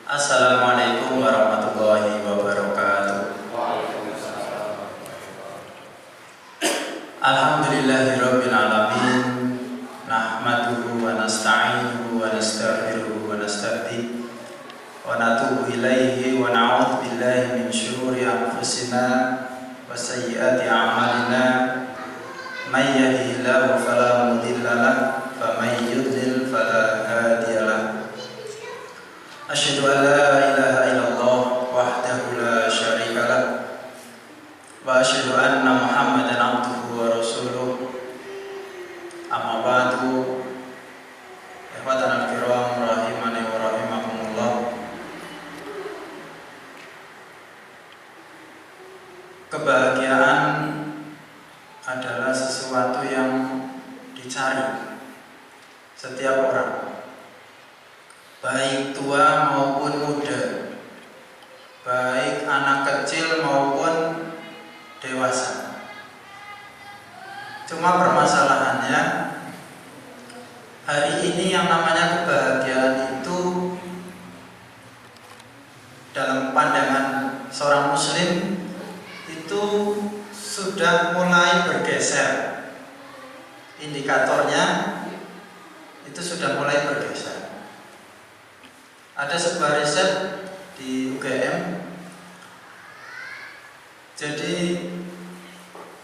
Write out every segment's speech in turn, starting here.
Assalamualaikum warahmatullahi wabarakatuh. Alhamdulillahirabbil alamin. Nahmaduhu wa nasta'inuhu wa nastaghfiruhu wa nastahdihi wa natubu ilaihi wa na'udzu billahi min syururi anfusina wa sayyiati a'malina. May yahdihillahu fala mudilla lahu wa may yudlil fala hadiya lahu. Asyhadu an la ilaha illallah wahdahu la syarika lah wa asyhadu anna Muhammadan abduhu wa rasuluh. Amma ba'du. Ikhwatan al-kiram rahimani wa rahimakumullah. Kebahagiaan adalah sesuatu yang dicari setiap orang, baik tua maupun muda, baik anak kecil maupun dewasa. Cuma permasalahannya, hari ini yang namanya kebahagiaan itu dalam pandangan seorang muslim itu sudah mulai bergeser. Indikatornya itu sudah mulai bergeser. Ada sebuah riset di UGM. Jadi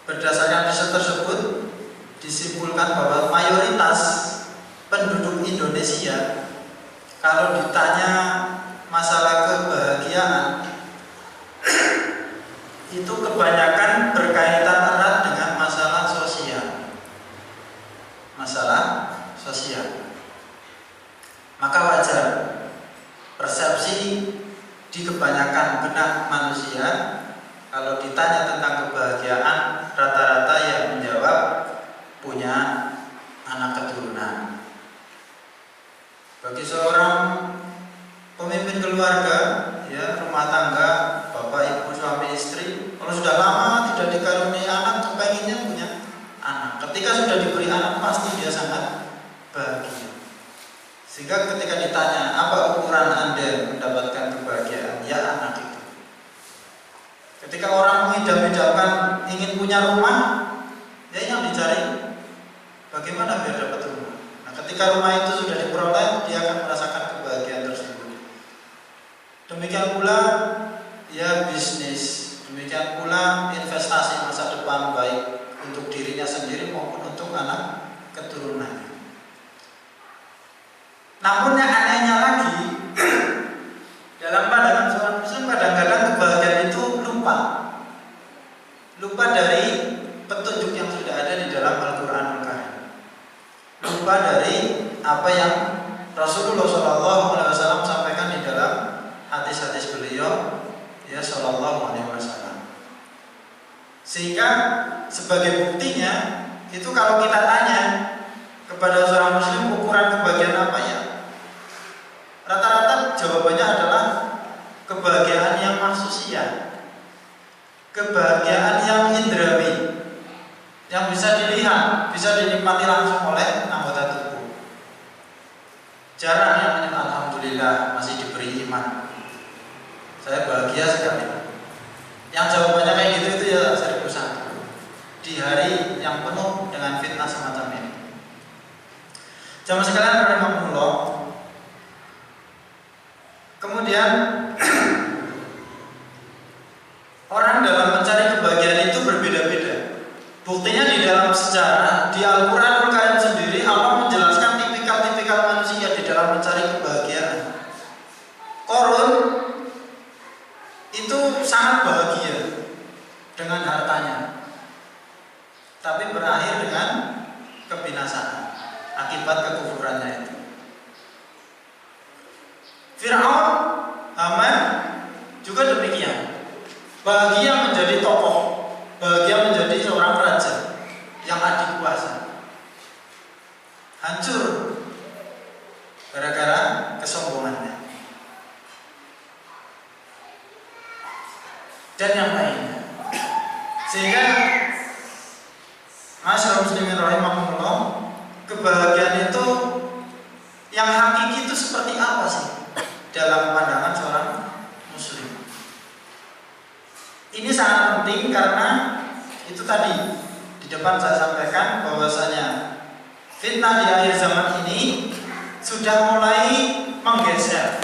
berdasarkan riset tersebut disimpulkan bahwa mayoritas penduduk Indonesia kalau ditanya masalah kebahagiaan itu kebanyakan berkaitan erat dengan masalah sosial. Masalah sosial. Maka wajar persepsi di kebanyakan benak manusia kalau ditanya tentang kebahagiaan, rata-rata yang menjawab punya anak keturunan. Bagi seorang pemimpin keluarga, ya, rumah tangga, bapak ibu suami istri, kalau sudah lama tidak dikaruniai anak, pengennya punya anak. Ketika sudah diberi anak, pasti dia sangat bahagia. Sehingga ketika ditanya apa ukuran Anda mendapatkan kebahagiaan, ya anak itu. Ketika orang mengidam-idamkan ingin punya rumah, ya yang dicari bagaimana biar dapat rumah. Nah, ketika rumah itu sudah diperoleh, dia akan merasakan kebahagiaan tersebut. Demikian pula ya bisnis, demikian pula investasi masa depan baik untuk dirinya sendiri maupun untuk anak keturunannya. Namun yang anehnya lagi, dalam pandangan seorang muslim kadang-kadang kebahagiaan itu lupa dari petunjuk yang sudah ada di dalam Al-Quranul Karim, lupa dari apa yang Rasulullah SAW sampaikan di dalam hadis-hadis beliau, ya, Sallallahu Alaihi Wasallam. Sehingga sebagai buktinya itu kalau kita tanya kepada seorang muslim ukuran kebahagiaan apa, ya, rata-rata jawabannya adalah kebahagiaan yang mahsusia, kebahagiaan yang indrawi, yang bisa dilihat, bisa dinikmati langsung oleh anggota tubuh. Jarang yang menyebut alhamdulillah masih diberi iman, saya bahagia sekali. Yang jawabannya kayak gitu itu ya 1001 di hari yang penuh dengan fitnah semacam ini. Jamaah sekalian rahimahullah. Kemudian orang dalam mencari kebahagiaan itu berbeda-beda. Buktinya di dalam sejarah, di Al-Quranul Karim sendiri Allah menjelaskan tipikal-tipikal manusia di dalam mencari kebahagiaan. Qarun itu sangat bahagia dengan hartanya, tapi berakhir dengan kebinasaan akibat kekufurannya itu. Fir'aun, Haman juga demikian. Bahagia menjadi tokoh, bahagia menjadi seorang raja yang adik kuasa, hancur gara-gara kesombongannya dan yang lainnya. Sehingga masyarakat muslimin rahimahullah, kebahagiaan itu yang hakiki itu seperti apa sih? dalam pandangan seorang muslim. Ini sangat penting karena itu tadi di depan saya sampaikan bahwasanya fitnah di akhir zaman ini sudah mulai menggeser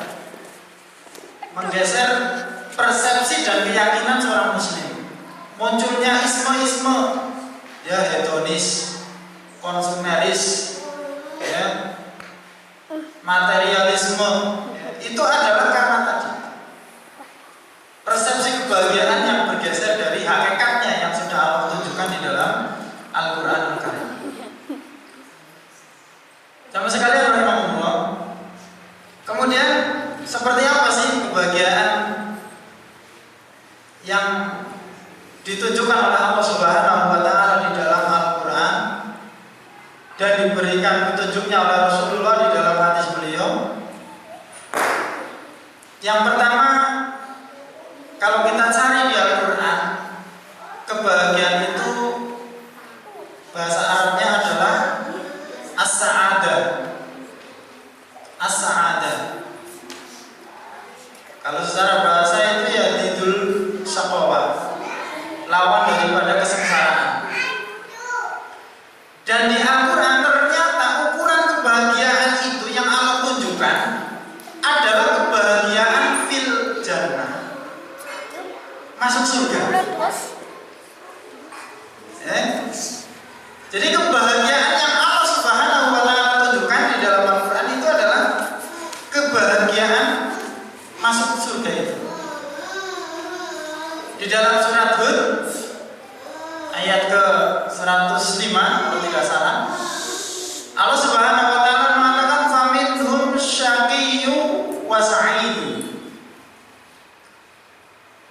persepsi dan keyakinan seorang muslim. Munculnya isme-isme, ya, hedonis, konsumeris, ya, materialisme, ya, itu adalah karena tadi persepsi kebahagiaan yang bergeser dari hakikatnya yang sudah Allah tunjukkan di dalam Al-Qur'anul Karim. Sama sekali rahimahullah. Kemudian seperti apa sih kebahagiaan yang ditunjukkan oleh Allah Subhanahu wa taala di dalam Al-Qur'an dan diberikan petunjuknya oleh Rasulullah di dalam hadis beliau? Yang pertama, kalau kita cari di Al-Qur'an, kebahagiaan itu bahasa Arabnya adalah as-sa'adah. As-sa'adah. Kalau secara bahasa itu ya didul syaqawah, lawan daripada kesengsaraan. Dan di Al-Quran ternyata ukuran kebahagiaan itu yang Allah tunjukkan adalah kebahagiaan fil jannah, masuk surga. Jadi kebahagiaan yang Allah Subhanahu wa taala tunjukkan di dalam Al-Quran itu adalah kebahagiaan masuk surga itu. Di dalam surat Hud ayat ke-105 kalau tidak salah, Allah Subhanahu wa taala mengatakan faminhum syaqiyyu wa sa'id.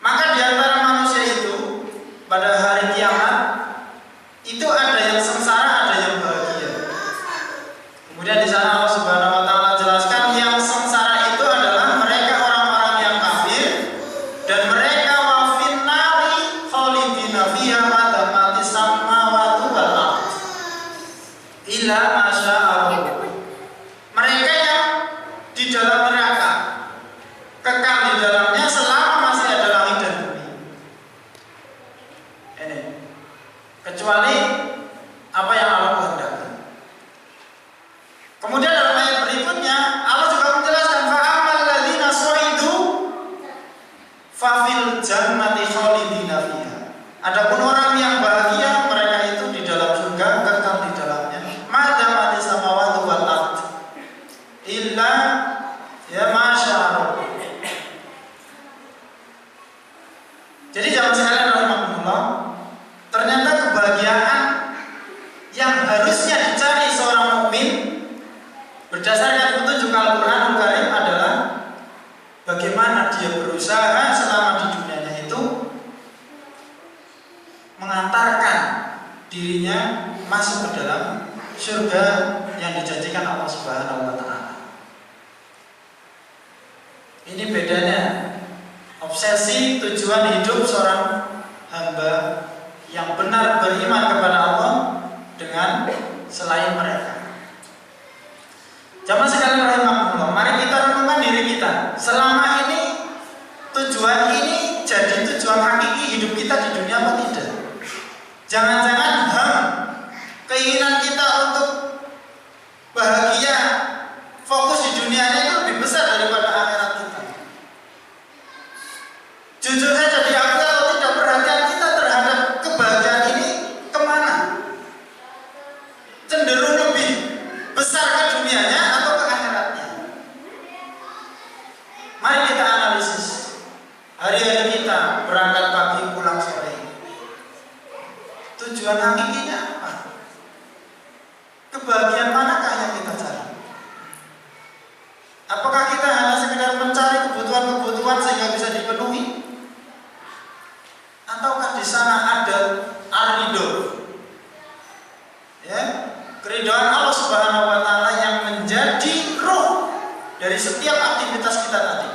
Maka di antara manusia itu pada hari kiamat itu ada yang sengsara, ada yang bahagia. Kemudian di sana Allah Subhanahu wa taala jelaskan yang sengsara itu adalah mereka orang-orang yang kafir dan mereka wafin nari khalidina fiha ma damati samawati wal ardh illa ma syaa Allah. Mereka yang di dalam neraka kekal di dalamnya selama masih ada langit dan bumi. Ini kecuali apa yang Allah kehendaki. Kemudian dalam ayat berikutnya Allah juga menjelaskan fa'amal ladzina su'idu fa fil jannati khalidina fiha. Adapun orang yang bahagia mereka itu di dalam surga kekal di dalamnya. Madamati samawati wal ardh illa ya masyaallah. Jadi jangan sekalian rahimahullah, ternyata kebahagiaan yang harusnya dicari seorang mukmin berdasarkan petunjuk Al-Qur'anul Karim adalah bagaimana dia berusaha selama di dunianya itu mengantarkan dirinya masuk ke dalam surga yang dijanjikan Allah Subhanahu wa taala. Ini bedanya obsesi tujuan hidup seorang hamba yang benar beriman kepada Allah dengan selain mereka. Jamaah sekalian rahimahullah, mari kita renungkan diri kita. Selama ini tujuan ini jadi tujuan hakiki hidup kita di dunia apa tidak? Jangan-jangan keinginan kita untuk bahagia, fokus di dunianya itu lebih besar daripada akhirat kita. Jujur saja diakui atau tidak, perhatian kita terhadap kebahagiaan ini kemana? Cenderung lebih besar ke dunianya atau ke akhiratnya? Mari kita analisis hari-hari kita, berangkat pagi pulang sore. Tujuan hakikinya apa? Kebahagiaan manakah yang kita cari? Apakah kita hanya sekedar mencari kebutuhan-kebutuhan sehingga bisa dipenuhi? Ataukah di sana ada ar-ridho? Ya, keridhaan Allah Subhanahu wa taala yang menjadi ruh dari setiap aktivitas kita tadi.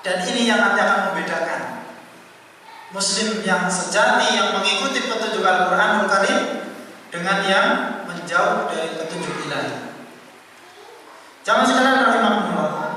Dan ini yang nanti akan membedakan Muslim yang sejati yang mengikuti petunjuk Al-Qur'anul Karim dengan yang menjauh dari petunjuk ilahi. Jamaah sekalian rahimahullah,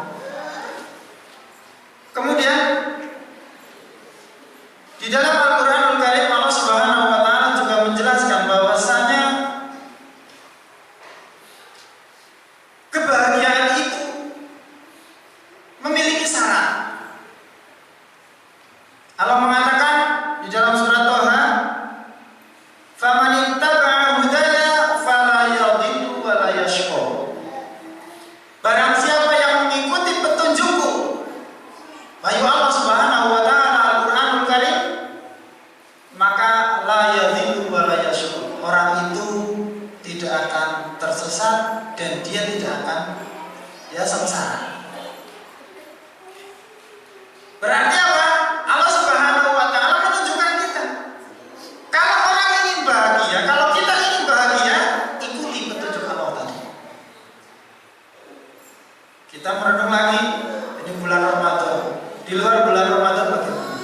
ini bulan Ramadan. Di luar bulan Ramadan bagaimana?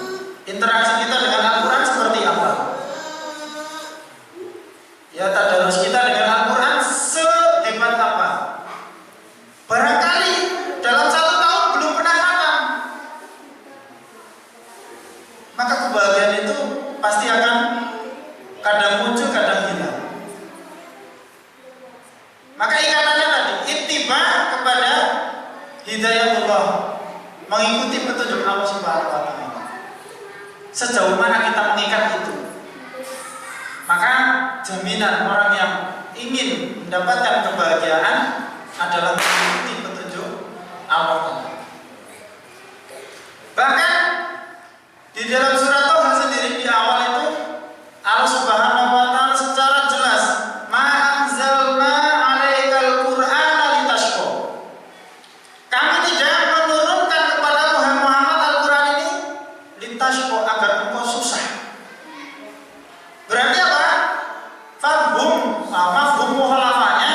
Interaksi kita dengan Al-Quran seperti apa? Ya, tadarus kita dengan Al-Quran sehebat apa? Barangkali dalam 1 tahun belum pernah khatam, maka kebahagiaan itu pasti akan kadang muncul, kadang hilang. Maka ikatannya tadi, ittiba kepada hidayatullah, mengikuti petunjuk Allah Subhanahu wa Ta'ala. Sejauh mana kita mengikat itu, maka jaminan orang yang ingin mendapatkan kebahagiaan adalah mengikuti petunjuk Allah. Bahkan di dalam surat Thaha sendiri di awal itu Allah Subhanahu wa Ta'ala secara jelas, ma anzalna 'alaikal Qur'ana litashqa. Kami tidak menurunkan kepada Muhammad Al-Quran ini litashqa, agar engkau susah. Berarti apa? Mafhum mukhalafahnya,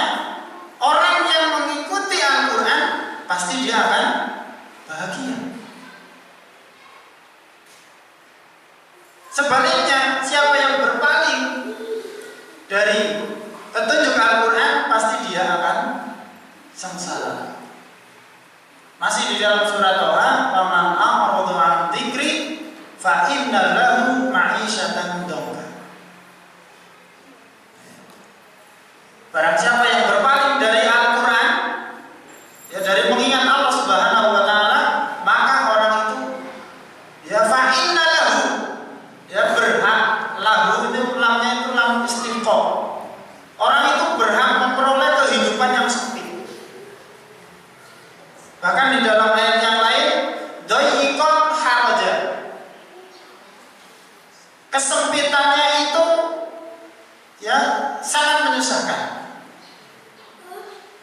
orang yang mengikuti Al-Quran pasti dia akan bahagia. Sebaliknya, siapa yang berpaling dari petunjuk Al-Quran pasti dia akan sengsara. Masih di dalam surat Thaha, "Faman a'rada 'an dzikri fa inna lahu ma'isyatan dhanka." Barang siapa yang berpaling dari Al-Quran, ya dari mengingat Allah Subhanahu wa Ta'ala, maka orang itu ya fa inna lahu, ya berhak, lahu itu lamnya itu lam istiqomah. Orang itu berhak memperoleh kehidupan yang sempit. Bahkan di dalam ayat yang lain, doyikon haraja, kesempitannya itu ya sangat menyusahkan.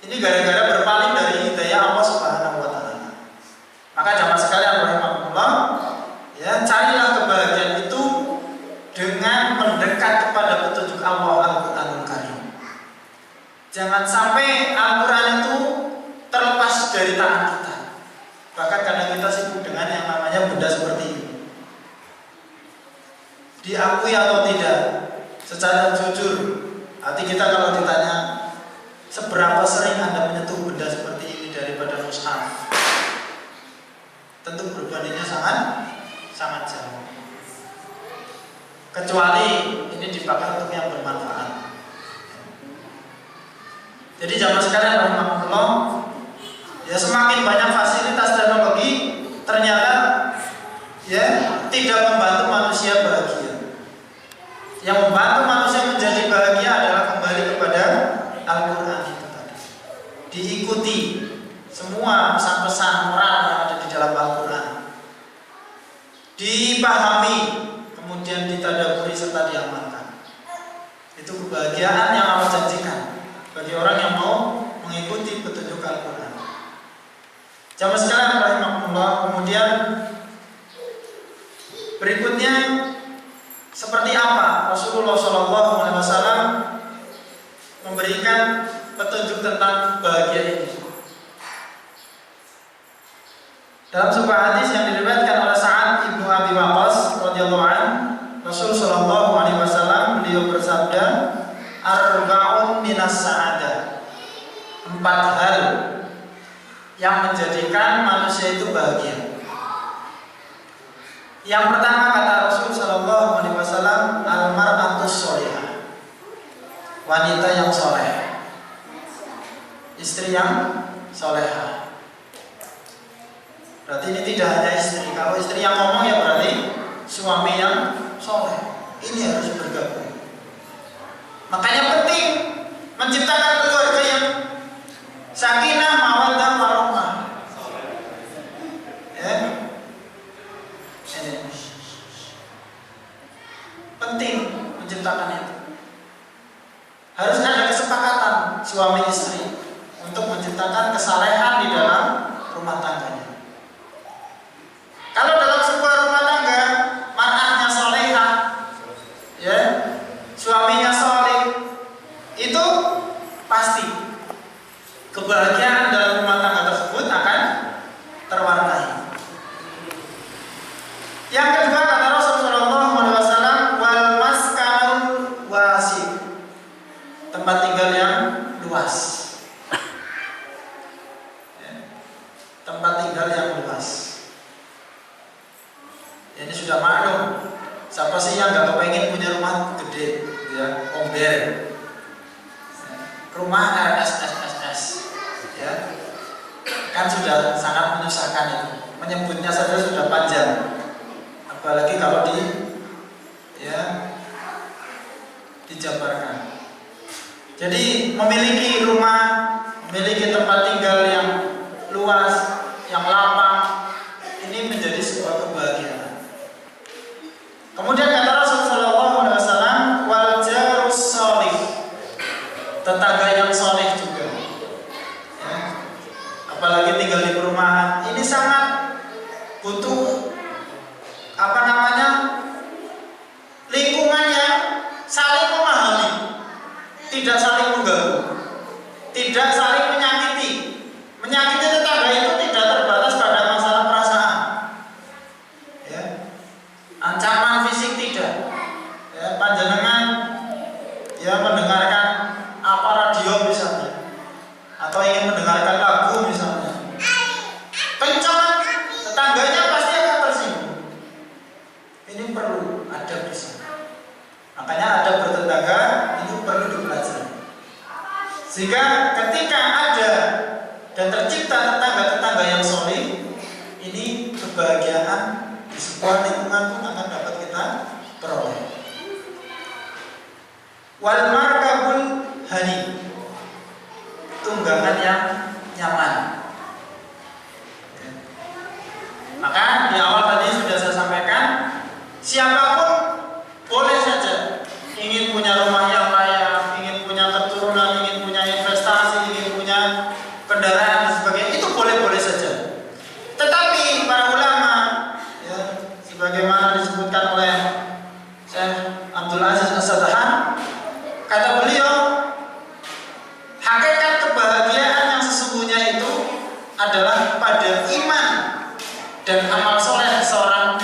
Ini gara-gara berpaling dari hidayah Allah Subhanahu wa Ta'ala. Maka jamaah sekalian rahimahullah, ya carilah kebahagiaan itu dengan mendekat kepada petunjuk Allah Al-Qur'anul Karim. Jangan sampai Al-Quran itu terlepas dari tangan kita. Bahkan kadang kita sibuk dengan yang namanya benda seperti ini. Diakui atau tidak, secara jujur, hati kita kalau ditanya seberapa sering Anda menyentuh benda seperti ini daripada mushaf, tentu berbandingnya sangat jauh. Kecuali ini dipakai untuk yang bermanfaat. Jadi jamaah sekalian rahimahullah, ya semakin banyak fasilitas teknologi ternyata ya tidak membantu manusia bahagia. Yang membantu manusia menjadi bahagia adalah kembali kepada Al-Quran itu tadi. Diikuti semua pesan-pesan moral yang ada di dalam Al-Quran, dipahami, kemudian ditadaburi serta diamalkan. Itu kebahagiaan yang Allah janjikan bagi orang yang mau mengikuti petunjuk Al-Quran. Jamaah sekalian rahimahullah, kemudian berikutnya seperti apa Rasulullah SAW memberikan petunjuk tentang bahagia ini. Dalam sebuah hadis yang diriwayatkan oleh Sa'ad ibnu Abi Waqqas radhiyallahu anhu, Rasul sallallahu alaihi wasallam beliau bersabda, arba'un minas sa'adah, 4 hal yang menjadikan manusia itu bahagia. Yang pertama kata Rasul sallallahu alaihi wasallam, al-mar'atus sholihah, wanita yang soleh, istri yang solehah. Berarti ini tidak hanya istri. Kalau istri yang ngomong ya berarti suami yang soleh. Ini harus bergabung. Makanya penting menciptakan keluarga yang sakinah, mawaddah, warahmah. Ya. Ini penting menciptakan itu. Harus ada kesepakatan suami istri untuk menciptakan kesalehan di dalam rumah tangganya. Kalau dalam sebuah rumah tangga mar'ahnya solehah, ya, suaminya soleh, itu pasti kebahagiaan dalam rumah tangga tersebut akan tempat tinggal yang luas. Ini sudah maklum. Siapa sih yang nggak kepengen punya rumah gede, ya, omber, rumah RSSSS, ya, kan sudah sangat menyusahkan itu. Menyebutnya saja sudah panjang, apalagi kalau dijabarkan. Jadi memiliki rumah, memiliki tempat tinggal yang luas, yang lapang, ini menjadi sebuah kebahagiaan. Kemudian kata Rasulullah SAW, wal jarus sholih, tetangga yang soleh juga, ya. Apalagi tinggal di perumahan, ini sangat butuh lingkungan yang saling memahami, tidak saling mengganggu, tidak saling menyakiti. Menyakiti tetangga itu tidak terbatas pada masalah perasaan, ya. Ancaman fisik tidak, ya. Panjenengan ya mendengarkan apa radio misalnya, atau ingin mendengarkan lagu misalnya, kencang, tetangganya pasti akan tersinggung. Ini perlu ada di sana. Makanya ada bertetangga itu perlu dipelajari. Sehingga ketika ada dan tercipta tetangga-tetangga yang soleh, ini kebahagiaan di sebuah lingkungan pun akan dapat kita peroleh. Wal markabul hani, tunggangan yang nyaman. Maka di awal tadi sudah saya sampaikan, siapapun boleh saja ingin punya rumah yang layak, ingin punya keturunan, ingin punya investasi, ingin punya kendaraan dan sebagainya, itu boleh-boleh saja. Tetapi para ulama, ya, sebagaimana disebutkan oleh Syekh Abdul Aziz As-Sadahan, kata beliau, hakikat kebahagiaan yang sesungguhnya itu adalah pada iman dan amal soleh seorang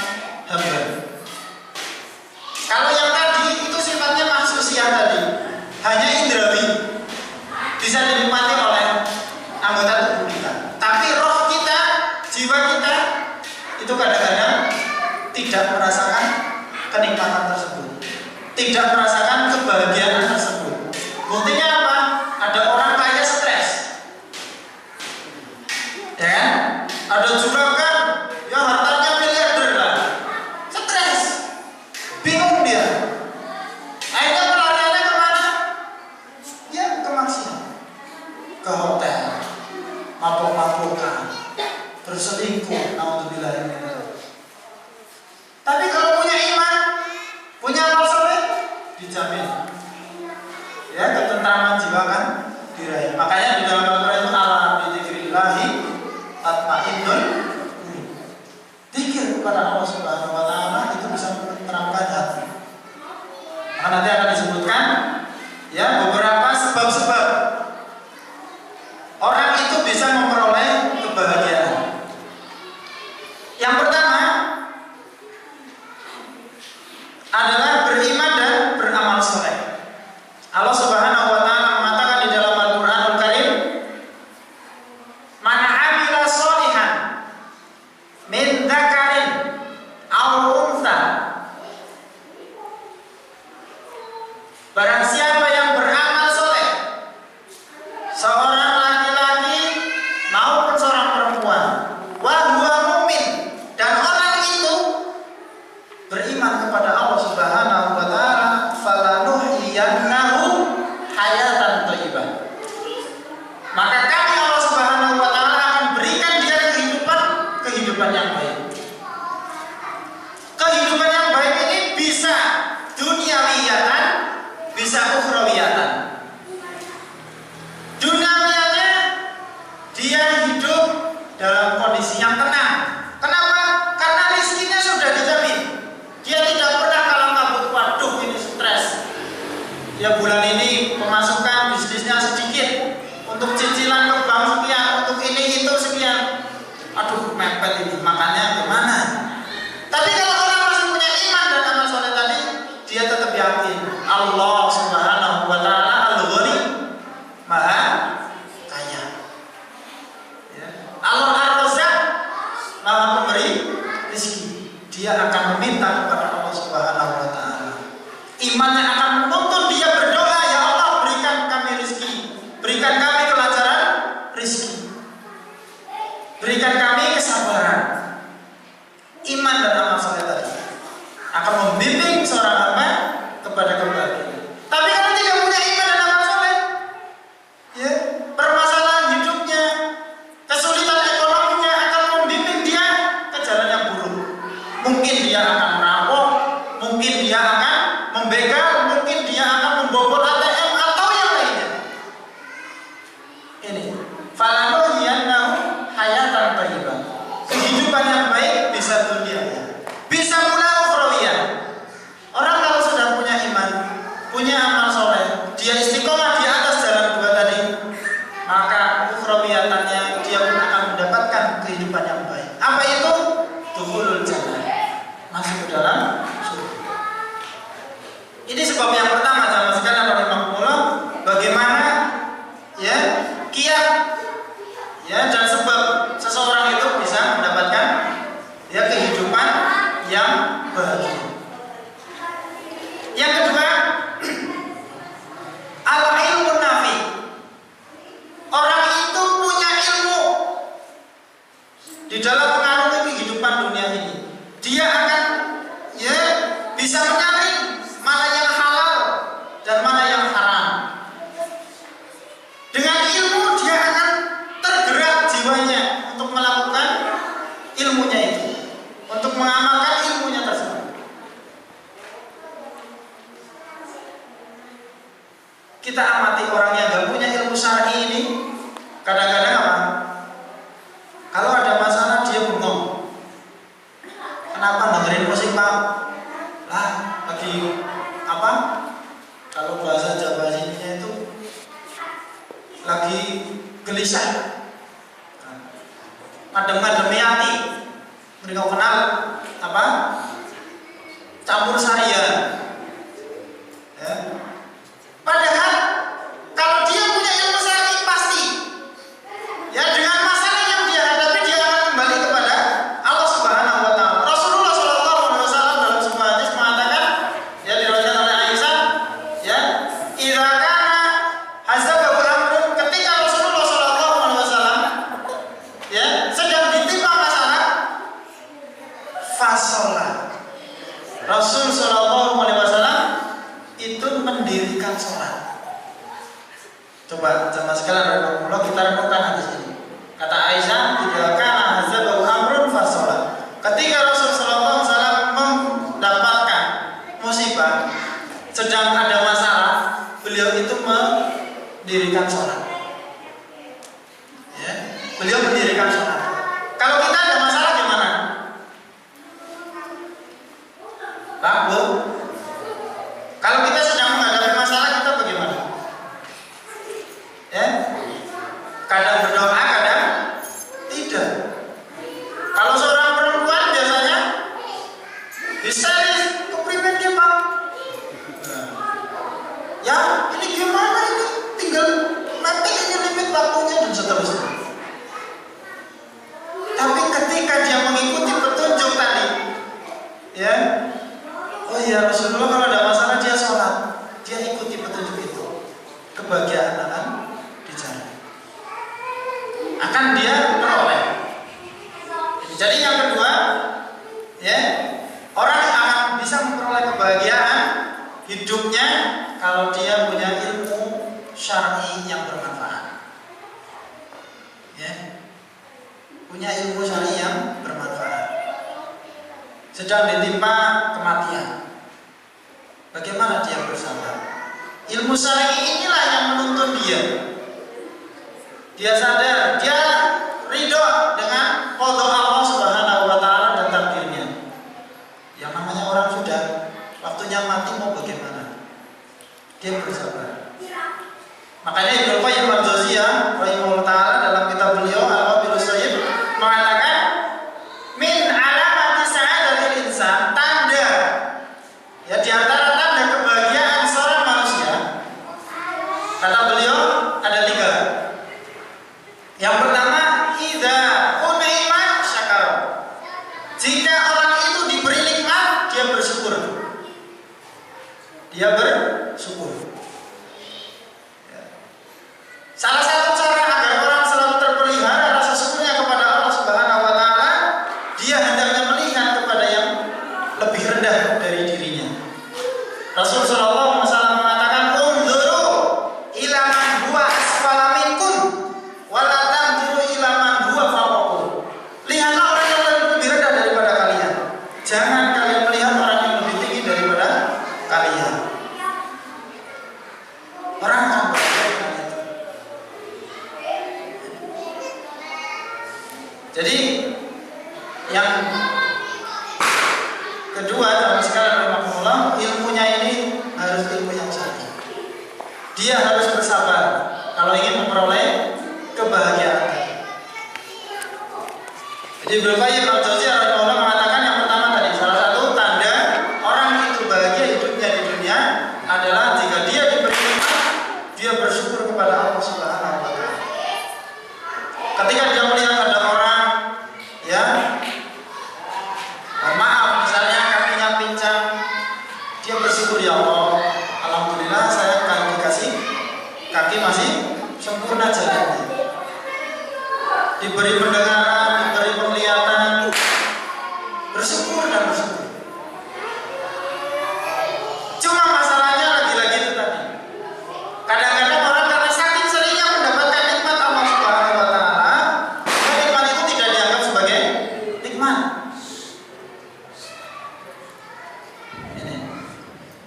hamba. Kalau yang tadi itu sifatnya mahsusiyah tadi, hanya indrawi, bisa dinikmati oleh anggota tubuh kita. Tapi roh kita, jiwa kita, itu kadang-kadang tidak merasakan kenikmatan tersebut, tidak merasakan kebahagiaan tersebut. Buktinya apa? Ada orang kaya stres, ya kan? Ada juragan yang hartanya miliarder lah, stres, bingung dia. Akhirnya pelariannya kemana? Ya ke maksiat, ke hotel, mabok-mabokan, berselingkuh, naudzubillah. Tapi kalau punya iman, punya amal soleh, dijamin, ya, ketentraman jiwa kan diraih. Makanya di dalam Al-Quran itu ala bidzikrillahi tatmainnul qulub. Zikir kepada Allah Subhanahu wa taala itu bisa menerangkan hati. Maka nanti akan disebutkan, ya, beberapa sebab-sebab orang itu bisa memperoleh kebahagiaan. Yang pertama adalah beriman dan beramal soleh. Allah Subhanahu wa taala mengatakan di dalam Al-Qur'anul Karim, "Man 'amila sholihan min dzakarin aw untha." Barang siapa yang beramal soleh, seorang laki-laki maupun seorang perempuan, wa huwa mu'min, dan orang itu beriman kepada Allah Subhanahu wa taala, falanuhyiyannahu hayatan thayyibah. Maka kami Allah Subhanahu wa taala akan berikan dia kehidupan yang baik. Kehidupan yang baik ini bisa duniawiyatan, bisa ukhrawiyatan. Duniawiyatnya dia hidup dalam kondisi yang tenang. Kenapa? Karena rizkinya sudah dijamin. Dia tidak pernah kalah kabut, waduh ini stres. Ya bulan ini pemasukan bisnisnya sedikit, untuk cicilan ke bank sekian, untuk ini itu sekian. Aduh mepet ini, makanya gimana? Tapi kalau orang masih punya iman dan amal soleh tadi, dia tetap yakin Allah Subhanahu wa taala Al-Ghani, Maha Kaya. Ya. Allah Ar-Razzaq dia akan meminta kepada Allah Subhanahu wa taala. Imannya akan menuntun dia berdoa, ya Allah berikan kami rezeki, berikan kami kelancaran rezeki, berikan kami kesabaran. Iman dan amal soleh tadi akan membimbing seorang hamba kepada kebahagiaan. Tapi kalau tidak punya iman dan amal soleh, ya, permasalahan hidupnya, kesulitan ekonominya akan membimbing dia ke jalan yang buruk. Mungkin dia akan merampok, mungkin dia akan membegal, mungkin dia akan membobol ATM atau yang lainnya. Ini falanuhyiyannahu hayatan thayyibah. Kehidupan yang baik bisa dunia, bisa pula ukhrawiyah. Orang kalau sudah punya iman, punya amal soleh, dia istiqomah di atas jalan dua tadi, maka ukhrawiyatannya dia pun akan mendapatkan kehidupan yang baik. Apa itu? Dukhulul jannah, masuk ke dalam surga. Ini sebab yang pertama, jamaah sekalian rahimahumullah, bagaimana ya kiat ya dan sebab seseorang itu bisa mendapatkan ya kehidupan yang bahagia. Yang kedua, al-ilmu nafi. Orang itu punya ilmu di dalam mengarungi kehidupan dunia ini. Dia akan ya bisa menyaring mana yang halal dan mana yang haram. Dengan ilmu dia akan tergerak jiwanya untuk melakukan ilmunya itu, untuk mengamalkan ilmunya tersebut. Kita amati orang yang gak punya ilmu syar'i ini, kadang-kadang apa? Kalau ada masalah dia bengong. Kenapa dengerin musik Pak? Lah, lagi apa? Kalau bahasa Jawa sininya itu lagi gelisah. Madem-mademi hati. Mereka kenal apa? Campur sarian. Ya. Padahal kalau dia punya ilmu syar'i pasti ya dengan masalah yang dia hadapi dia akan kembali kepada Allah Subhanahu wa taala. Rasulullah sallallahu alaihi wasallam dalam sebuah hadis mengatakan ya diriwayatkan oleh Aisyah ya, idza kana hazabahu amrun, ketika Rasulullah sallallahu alaihi wasallam ya sedang ditimpa masalah, fasolah. Rasul sallallahu alaihi wasallam itu mendirikan sholat. Coba jamaah sekalian rahimahullah, kita renungkan hadis ini. Kata Aisyah, idza kana hazabahu amrun fasolah. Ketika Rasul sallallahu alaihi wasallam mendapatkan musibah, sedang ada masalah, beliau itu mendirikan sholat. Ya, beliau mendirikan sholat. Kalau kita ada masalah gimana? Pak, Bu? Kalau kita sedang menghadapi masalah, kita bagaimana? Ya, kadang berdoa, kadang tidak. Kalau seorang perempuan biasanya bisa keprimen dia Pak. Ya, ini gimana ini? Tinggal nanti ini limit waktunya dan seterusnya. Tapi ketika dia mengikuti petunjuk tadi, ya, oh iya Rasulullah kalau ada masalah dia sholat, dia ikuti petunjuk itu, kebahagiaan akan dicari, akan dia peroleh. Jadi yang kedua, ya, orang akan bisa memperoleh kebahagiaan hidupnya kalau dia punya ilmu syar'i yang bermanfaat. Ya, punya ilmu syar'i yang bermanfaat. Sedang ditimpa kematian, bagaimana dia bersabar? Ilmu syar'i inilah yang menuntun dia. Dia sadar, dia ridho dengan qada Allah Subhanahu wa taala dan takdirnya. Yang namanya orang sudah waktunya mati mau bagaimana? Dia bersabar. Makanya Ibnu Qayyim al-Jauziyah rahimahullah taala dalam kitab beliau Al-Wabilus Thayyib mengatakan min alamati sa'adatil insan, tanda ya di antara tanda kebahagiaan seorang manusia, kata beliau ada 3. Yang pertama Jangan kalian melihat orang yang lebih tinggi daripada kalian. Orang akan berpikir dengan itu. Jadi yang kedua, dalam sekali rahimahullah, ilmunya ini harus ilmu yang syar'i. Dia harus bersabar kalau ingin memperoleh kebahagiaan. Jadi Ibnu Qayyim al-Jauziyah rahimahullah mengatakan yang pertama tadi, salah satu tanda orang itu bahagia hidupnya di dunia adalah jika dia diberi nikmat, dia bersyukur kepada Allah Subhanahu wa taala. Ketika dia melihat ada orang ya, maaf misalnya kakinya pincang, dia bersyukur, ya Allah, alhamdulillah saya kalau dikasih kaki masih sempurna jalannya. Diberi pendengaran, diberi penglihatan, bersyukur dan bersyukur. Cuma masalahnya lagi-lagi itu tadi. Kadang-kadang orang karena saking seringnya mendapatkan nikmat Allah Subhanahu wa taala, nikmat itu tidak dianggap sebagai nikmat. Ini.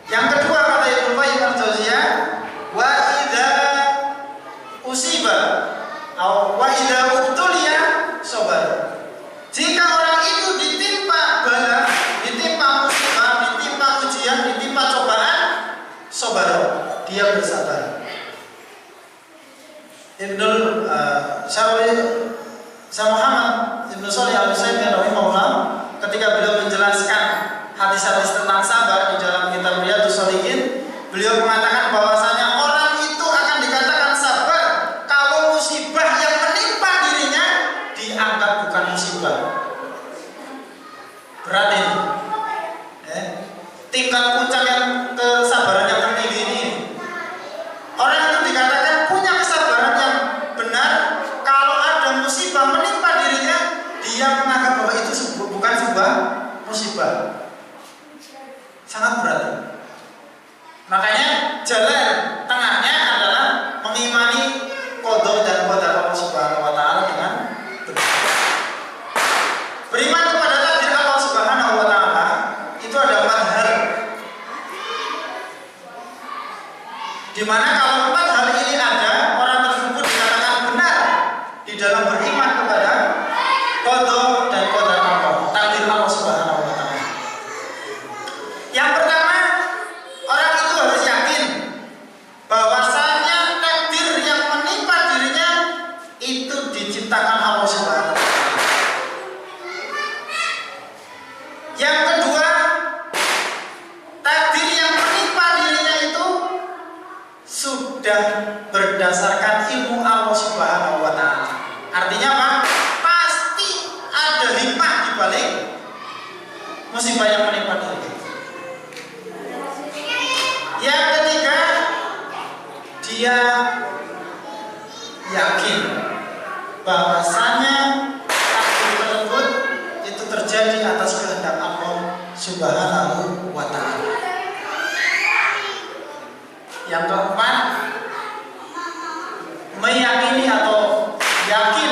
Yang kedua kata Ibnu Qayyim al-Jauziyah, wa idza usiba wa idza ubtuliya sabar. Jika orang itu ditimpa bala, ditimpa musibah, ditimpa ujian, ditimpa cobaan, sabar, dia bersabar. Ibnu Syekh Muhammad Ibnu Shalih Al-Utsaimin rahimahullah ketika beliau menjelaskan hadis-hadis tentang sabar di dalam kitab Riyadhus Shalihin, beliau mengatakan bahwasanya orang itu akan dikatakan sabar kalau musibah yang menimpa dirinya dianggap bukan musibah. Berat ini. Tingkat puncak yang kesabaran yang tertinggi ini. Orang itu dikatakan punya kesabaran yang benar kalau ada musibah menimpa dirinya, dia menganggap bahwa itu bukan sebuah musibah. Sangat berat. Makanya jalan tengahnya adalah mengimani qada dan qadar Allah Subhanahu wa taala dengan benar. Beriman kepada takdir Allah Subhanahu wa taala itu ada 4 hal. Di mana kalau 4 hal ini ada, orang tersebut dikatakan benar di dalam beriman kepada qada dan qadar Allah, takdir Allah Subhanahu wa taala. Yang pertama, orang itu harus yakin bahwasanya takdir yang menimpa dirinya itu diciptakan Allah Subhanahu wa taala. Yang kedua, takdir yang menimpa dirinya itu sudah berdasarkan ilmu Allah Subhanahu wa taala. Artinya apa? Pasti ada hikmah di balik musibah yang menimpa diri. Yang ketiga, dia yakin bahwasanya takdir tersebut itu terjadi atas kehendak Allah Subhanahu wa taala. Yang keempat, meyakini atau yakin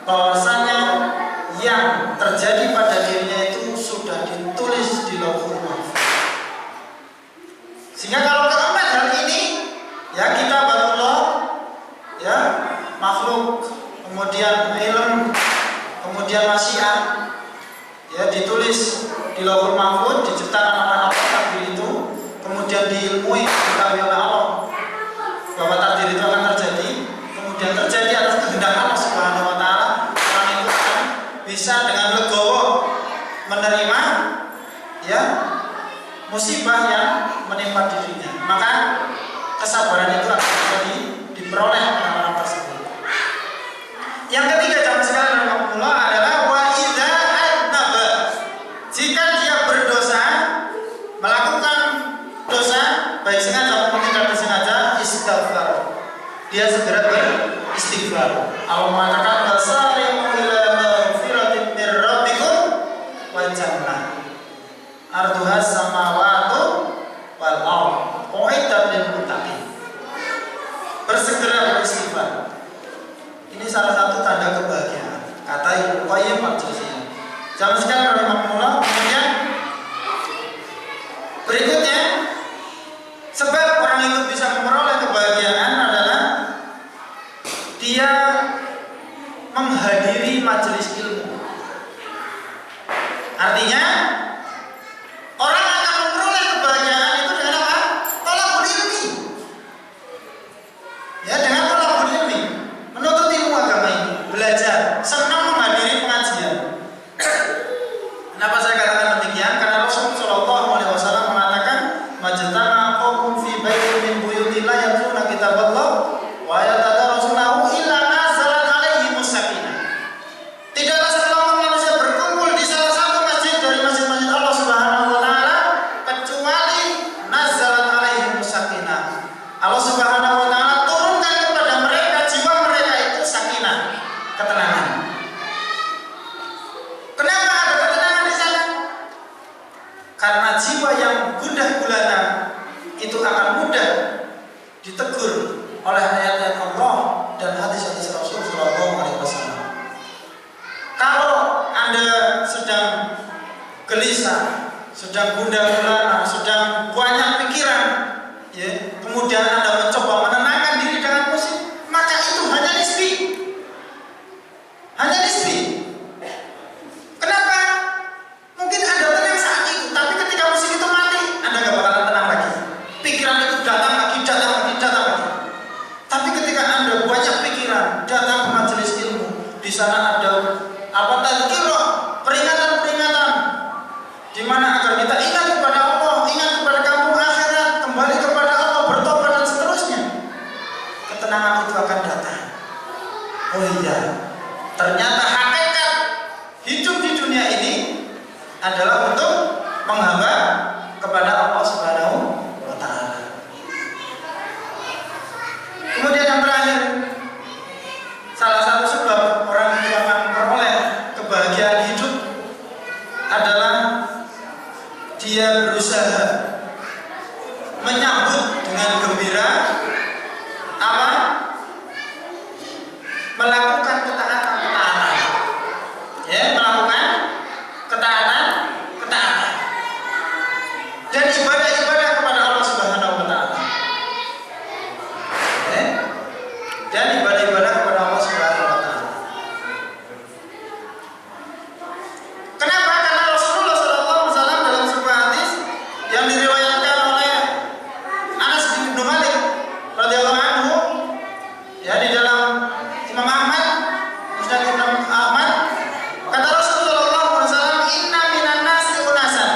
bahwasanya yang terjadi pada dirinya itu sudah ditulis di Lauhul Mahfuz. Sehingga kalau keempat hal ini, ya kita batullah, ya makhluk, kemudian ilm, kemudian masyiah, ya ditulis di Lauhul Mahfuz, diciptakan oleh Allah takdir itu, kemudian diilmui, diketahui oleh Allah bahwa takdir itu akan terjadi, kemudian terjadi atas kehendak Allah Subhanahu wa taala, orang itu akan bisa dengan legowo menerima ya musibah yang menimpa dirinya. Maka kesabaran itu akan jadi diperoleh oleh orang tersebut. Yang ketiga, jamaah sekalian rahimahullah, adalah wa idza adnaba. Jika dia berdosa, melakukan dosa baik sengaja maupun tidak disengaja, istighfar. Dia segera beristighfar. Allah mengatakan wasari'u ila magfiratin mir rabbikum wa jannah arduha samawati wal ardh uiddat lil muttaqin. Bersegera beristighfar. Ini salah satu tanda kebahagiaan, kata Ibnu Qayyim al-Jauziyah. Jamaah sekalian rahimahullah, kemudian Artinya orang akan memperoleh kebahagiaan itu dengan apa? Thalabul ilmi. Ya, dengan thalabul ilmi, menuntut ilmu agama ini, belajar, senang menghadiri pengajian. Kenapa saya katakan demikian? Karena Rasulullah Shallallahu Alaihi Wasallam mengatakan, "Majtama qaumun fi baitin min buyutillah yatluna kitaballah wa yatadarasunahu illa nazalat alaihimus sakinah." Tidaklah sekelompok manusia berkumpul di salah satu masjid dari masjid-masjid Allah Subhanahu wa taala kecuali nazalat alaihimus sakinah. Allah Subhanahu wa taala turunkan kepada mereka, jiwa mereka itu sakinah, ketenangan. Kenapa ada ketenangan di sana? Karena jiwa yang gundah gulana itu akan mudah ditegur oleh ayat-ayat Allah dan hadis-hadis Rasul Shallallahu Alaihi Wasallam. Kalau Anda sedang gelisah, sedang gundah gulana, sedang banyak pikiran, ya, kemudian Anda mencoba menenangkan diri dengan musik, maka itu hanya nisbi. Hanya nisbi. Kenapa? Mungkin Anda tenang saat itu, tapi ketika musik itu mati, Anda gak bakalan tenang lagi. Pikiran itu datang lagi, datang lagi, datang lagi. Tapi ketika Anda banyak pikiran, datang ke majelis ilmu, di sana ada apa tadzkirah, peringatan-peringatan, di mana agar kita ingat kepada Allah, ingat kepada kampung akhirat, kembali kepada Allah, bertobat dan seterusnya. Ketenangan itu akan datang. Oh iya, ternyata hakikat hidup di dunia ini adalah untuk menghamba kepada Allah Subhanahu wa taala. Kemudian yang terakhir, salah satu sebab orang itu akan memperoleh kebahagiaan hidup adalah dia berusaha menyambut dengan gembira apa? Melakukan ketaatan. Ya, melakukan ketaatan. Dan ibadah-ibadah kepada Allah Subhanahu wa taala. Ya. Dan ibadah-ibadah kepada Allah Subhanahu wa taala. Kenapa? Karena Rasulullah SAW dalam sebuah hadis yang diriwayatkan oleh Anas bin Malik radhiyallahu anhu, ya, di dalam Imam Ahmad, Musnad Imam Ahmad, kata Rasulullah SAW, "Inna minan nasi unasan."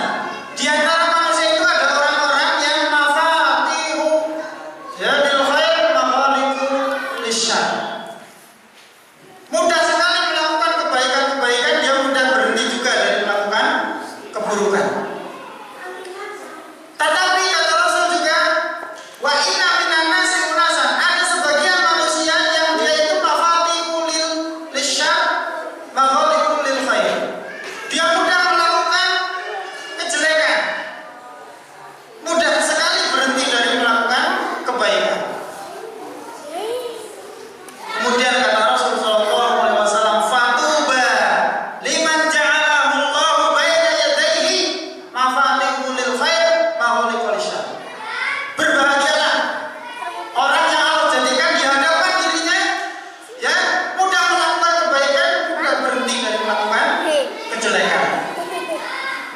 Di antara manusia itu ada orang-orang yang mafatihu, ya, bil khair maghaliqu lisyarr. Mudah sekali melakukan kebaikan-kebaikan, dia mudah berhenti juga dari melakukan keburukan. Tetapi kata Rasul juga, wa inna minan nasi unasan, ada sebagian manusia yang dia itu mafatihu lisyarr maghaliqu lil khair. Dia mudah melakukan kejelekan, mudah sekali berhenti dari melakukan kebaikan. Kemudian kata Rasulullah SAW, "Fatuba liman ja'alahu Allahu baina yadayhi mafatihu lil khair maghaliqu lisyarr." Berbahagialah orang yang Allah jadikan di hadapan dirinya, ya, mudah melakukan kebaikan, mudah berhenti dari melakukan kejelekan.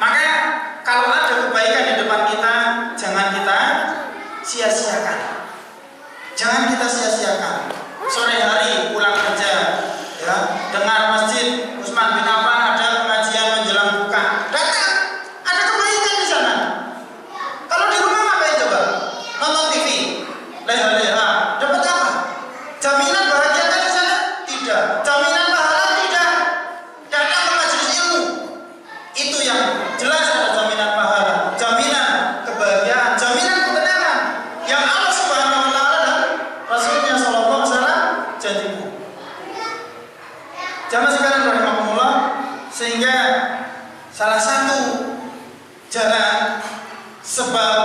Maka kalau ada kebaikan di depan kita, jangan kita sia-siakan. Jangan kita sia-siakan. Sore hari pulang kerja, ya, dengar masjid Utsman bin Affan ada pengajian menjelang buka, datang, ada kebaikan di sana. Kalau di rumah ngapain coba? Nonton TV, leha-leha, dapat apa? Jaminan bahagia kan di sana? Tidak. Jaminan pahala? Tidak. Datang ke majelis ilmu, itu yang jelas ada jaminan pahala, jaminan kebahagiaan, jaminan ketenangan yang Allah Subhanahu wa taala dan Rasulnya Shallallahu Alaihi Wasallam janjikan. Jamaah sekalian rahimakumullah, sehingga salah satu jalan sebab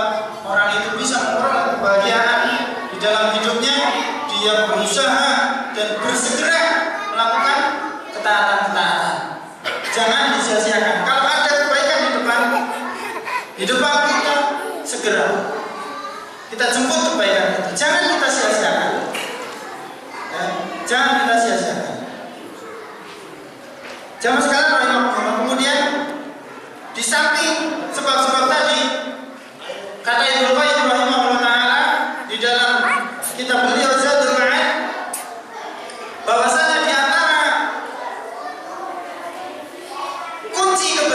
orang itu bisa memperoleh kebahagiaan di dalam hidupnya, dia berusaha dan bersegera melakukan ketaatan-ketaatan. Jangan disia-siakan. Kalau ada kebaikan di depan kita, segera kita jemput kebaikan itu. Jangan kita sia-siakan. Ya, jangan kita sia-siakan. Jamaah sekalian, kemudian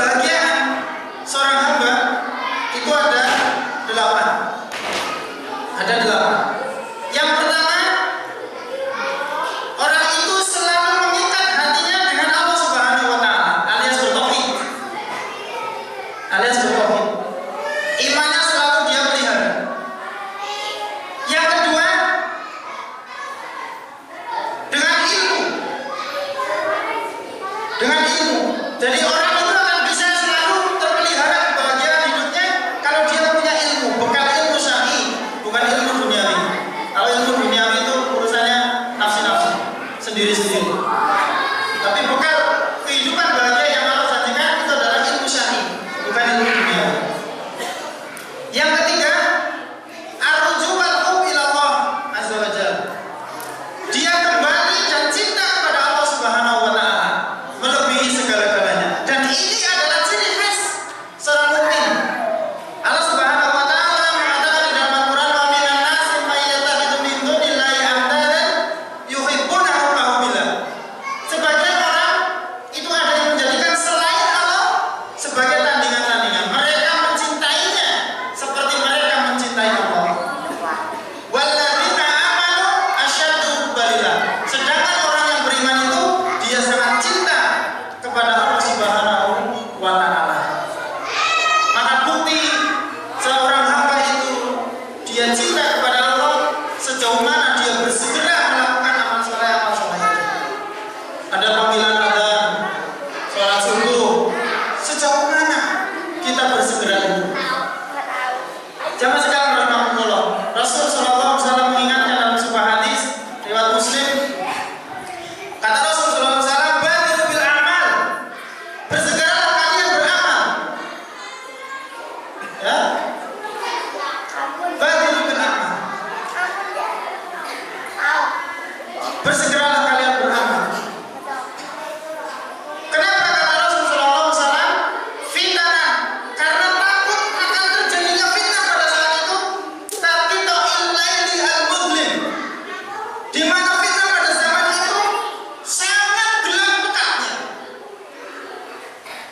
kebahagiaan seorang hamba itu ada 8. Ada 8. Yang pertama, orang itu selalu mengikat hatinya dengan Allah Subhanahu wa taala, alias bertauhid. Imannya selalu dia pelihara. Yang kedua, dengan ilmu. Jadi orang itu akan bisa selalu terpelihara kebahagiaan hidupnya kalau dia punya ilmu, bekal ilmu syar'i, bukan ilmu duniawi. Kalau ilmu duniawi itu urusannya nafsi-nafsi, sendiri-sendiri. Tapi bekal kehidupan bahagia yang Allah janjikan itu adalah ilmu syar'i, bukan ilmu duniawi. Yang ketiga, ar-ruju wal hub ila Allah azza wa jalla. Dia kembali dan cinta kepada Allah Subhanahu wa taala melebihi segala-galanya. Dan ini adalah ciri khas seorang mukmin. Allah Subhanahu wa taala mengatakan di dalam Al-Qur'an, "Wa minan nasi may yattakhidhu min dunillahi andadan yuhibbunahum ka hubbillah." Sebagian orang itu ada yang menjadikan selain Allah sebagai tandingan-tandingan. Mereka mencintainya seperti mereka mencintai Allah. Walladzina amanu asyaddu hubbalillah. Sedangkan orang yang beriman itu dia sangat cinta kepada Allah Subhanahu wa taala. Maka bukti seorang hamba itu dia cinta kepada Allah sejauh mana dia bersegera melakukan amal soleh itu. Ada panggilan adzan, sholat subuh, sejauh mana kita bersegera itu. Jamaah sekalian rahmatullah, Rasul sallallahu alaihi wasallam mengingatkan dalam sebuah hadis riwayat Muslim. Kata Rasul sallallahu alaihi wasallam, "Badiru bil amal." Bersegeralah kalian beramal. Ya? Badiru bil amal. Bersegeralah kalian beramal. Kenapa kata Rasul sallallahu alaihi wasallam? Fitnah. Karena takut akan terjadinya fitnah pada saat itu. Taqita'il laili al-mudlim. Di mana fitnah pada zaman itu sangat gelap pekatnya.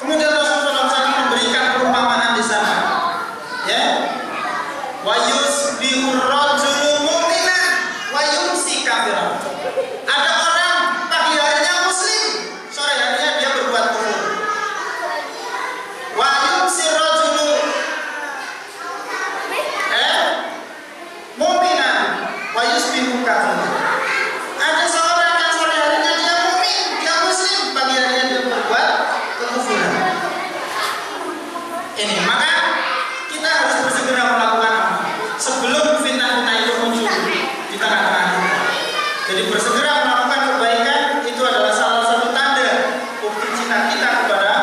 Kemudian Rasulullah SAW memberikan perumpamaan di sana. Ya. Wa yusbihur rajulu mu'minan wa yumsi kafiran. Ada orang pagi harinya muslim, sore harinya dia berbuat kufur. Wa yumsi rajulu mu'minan wa yusbihu kafiran. Ada seorang yang sore harinya dia mukmin, dia muslim, pagi harinya dia berbuat kekufuran. Ini maka kita harus bersegera melakukan amal sebelum fitnah-fitnah itu muncul di tengah-tengah kita. Jadi bersegera melakukan kebaikan itu adalah salah satu tanda bukti cinta kita kepada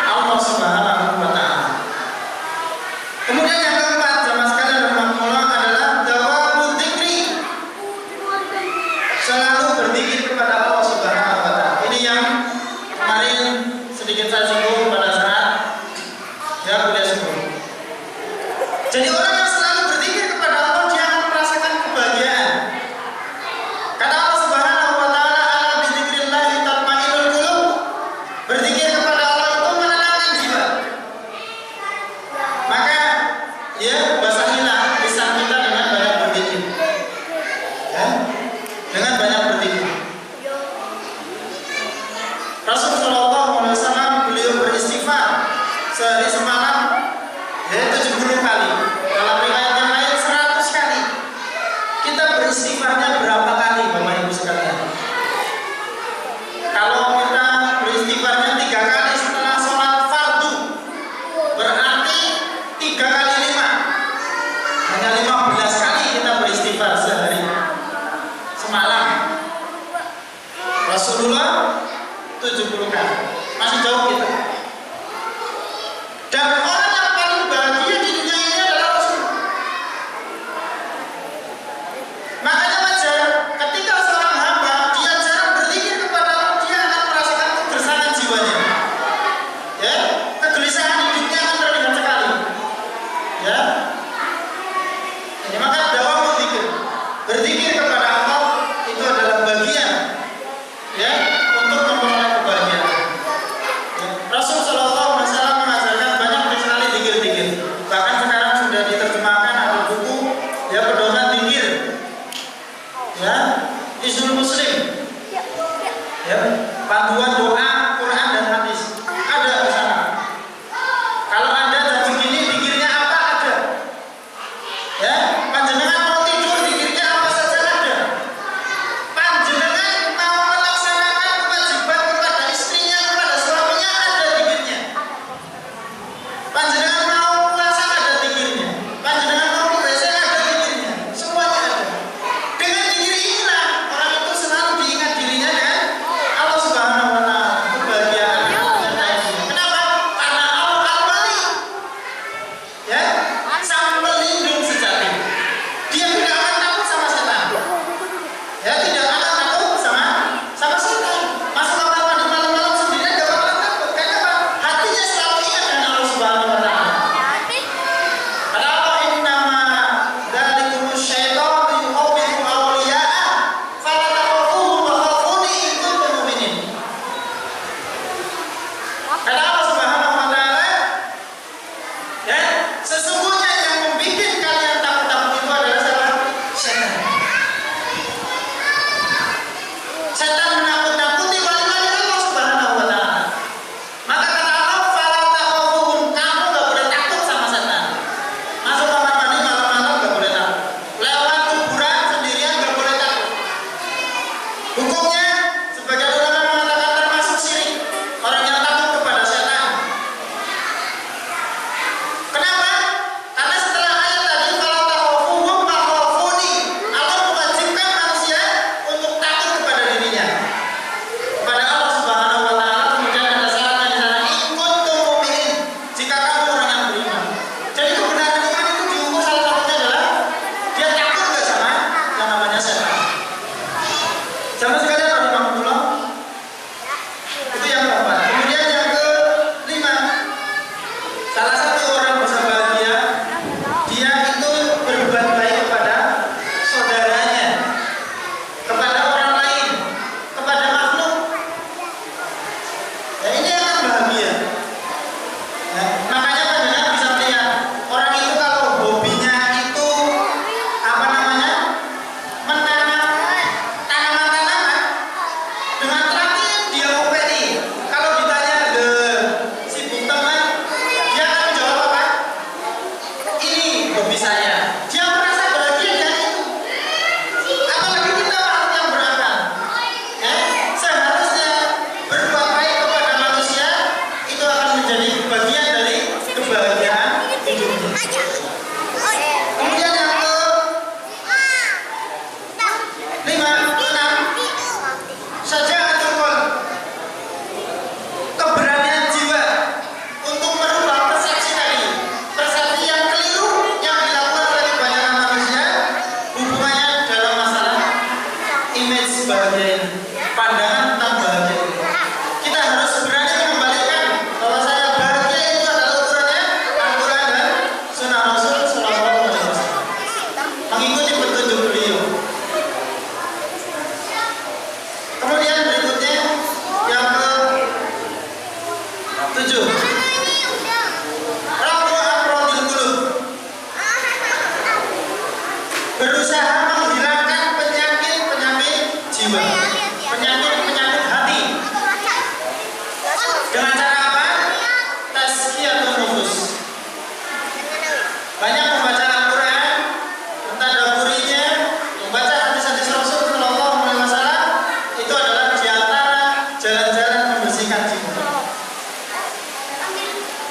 Allah Subhanahu wa taala. Kemudian yang keempat, jamaah sekalian rahmatullah, adalah dawamul dzikri. Selalu berzikir kepada Allah Subhanahu wa taala. Ini yang kemarin sedikit saya singgung pada saat kuliah subuh. Jadi orang yang selalu berzikir kepada Allah dia akan merasakan kebahagiaan. Kata Allah Subhanahu wa taala, "Ala bi dzikrillahi tatma'innul qulub." Berzikir kepada Allah itu menenangkan jiwa. Maka ya basahilah lisan kita dengan banyak berzikir. Ya, dengan banyak berzikir. Rasul sallallahu alaihi wasallam beliau beristighfar sehari semalam ya 70 kali. Dalam riwayat yang lain 100 kali. Kita beristighfarnya berapa kali Bapak Ibu sekalian? Kalau kita beristighfarnya 3 kali setelah sholat fardu, berarti 3 kali 5. Hanya 15 kali kita beristighfar sehari. Semalam Rasulullah 70 kali. Masih jauh kita. Dan orang yang paling bahagia di dunia ini adalah Rasul. Makanya wajar ketika seorang hamba dia jarang berzikir kepada Allah, dia akan merasakan kegelisahan jiwanya. Ya, kegelisahan hidupnya akan terlihat sekali. Ya. Ini maka dawamul dzikir. Berzikir kepada Allah itu adalah bagian ya untuk memperoleh kebahagiaan. Ya. Rasul sallallahu alaihi wasallam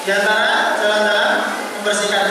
Di antara jalan-jalan membersihkan